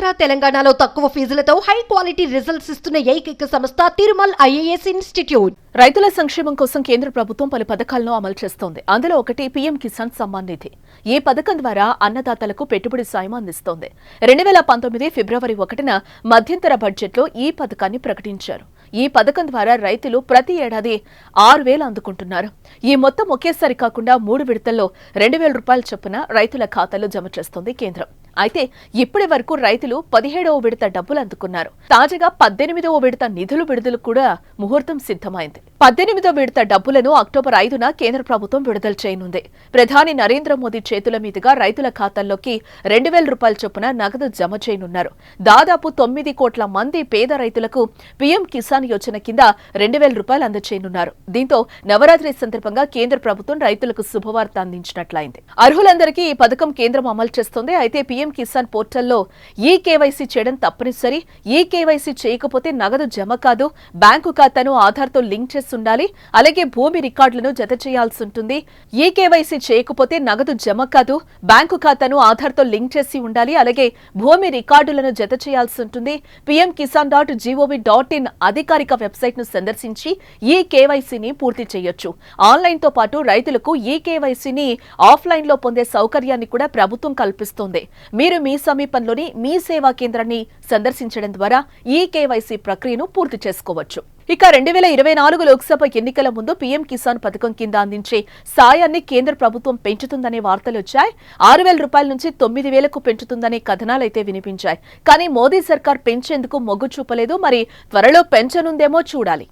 ఆంధ్ర తెలంగాణలో తక్కువ ఫీజులతో high quality results ఇస్తున్న ఏకైక సంస్థ తిరుమల్ ఐఏఎస్ ఇన్స్టిట్యూట్. రైతుల సంక్షేమం కోసం కేంద్ర ప్రభుత్వం పలు పథకాలను అమలు చేస్తోంది. అందులో ఒకటి పీఎం కిసాన్ సమ్మాన్ నిధి. ఈ పథకం ద్వారా అన్నదాతలకు పెట్టుబడి సాయం అందిస్తోంది. 2019 ఫిబ్రవరి 1న మధ్యంతర బడ్జెట్లో ఈ పథకాన్ని ప్రకటించారు. ఈ పథకం ద్వారా రైతులు ప్రతి ఏడాది 6,000 అందుకుంటున్నారు. ఈ మొత్తం ఒకేసారి కాకుండా 3 విడతల్లో 2,000 రూపాయల చొప్పున రైతుల ఖాతాలో జమ చేస్తోంది కేంద్రం. అయితే ఇప్పటి వరకు రైతులు 17వ విడత డబ్బులు అందుకున్నారు. తాజాగా 18వ విడత నిధులు విడుదల కూడా ముహూర్తం సిద్ధమైంది. 18వ విడత డబ్బులను అక్టోబర్ 5న కేంద్ర ప్రభుత్వం విడుదల చేయనుంది. ప్రధాని నరేంద్ర మోదీ చేతుల మీదుగా రైతుల ఖాతాల్లోకి 2,000 రూపాయల చొప్పున నగదు జమ చేయనున్నారు. దాదాపు 9 కోట్ల మంది పేద రైతులకు పీఎం కిసాన్ యోజన కింద 2,000 రూపాయలు అందజేయనున్నారు. దీంతో నవరాత్రి సందర్భంగా కేంద్ర ప్రభుత్వం రైతులకు శుభవార్త అందించినట్లయింది. అర్హులందరికీ ఈ పథకం కేంద్రం అమలు చేస్తోంది. అయితే పీఎం కిసాన్ పోర్టల్లో ఈ కేవైసీ చేయడం తప్పనిసరి. ఈ కేవైసీ చేయకపోతే నగదు జమ కాదు. బ్యాంకు ఖాతాను ఆధార్తో లింక్ చేసి ఉండాలి. అలాగే భూమి రికార్డులను జత చేయాల్సి ఉంటుంది. ఈ కేవైసీ చేయకపోతే నగదు జమ కాదు. బ్యాంకు ఖాతాను ఆధార్తో లింక్ చేసి ఉండాలి. అలాగే భూమి రికార్డులను జత చేయాల్సి ఉంటుంది. pmkisan.gov.in అధికారిక వెబ్సైట్ ను సందర్శించి ఈ కేవైసీని పూర్తి చేయొచ్చు. ఆన్లైన్ తో పాటు రైతులకు ఈ కేవైసీని ఆఫ్లైన్ లో పొందే సౌకర్యాన్ని కూడా ప్రభుత్వం కల్పిస్తోంది. మీరు మీ సమీపంలోని మీ సేవా కేంద్రాన్ని సందర్శించడం ద్వారా ఈ కేవైసీ ప్రక్రియను పూర్తి చేసుకోవచ్చు. ఇక 2024 లోక్సభ ఎన్నికల ముందు పీఎం కిసాన్ పథకం కింద అందించే సాయాన్ని కేంద్ర ప్రభుత్వం పెంచుతుందనే వార్తలొచ్చాయి. 6,000 రూపాయల నుంచి 9,000కు పెంచుతుందనే కథనాలైతే వినిపించాయి. కానీ మోదీ సర్కార్ పెంచేందుకు మొగ్గు చూపలేదు. మరి త్వరలో పెంచనుందేమో చూడాలి.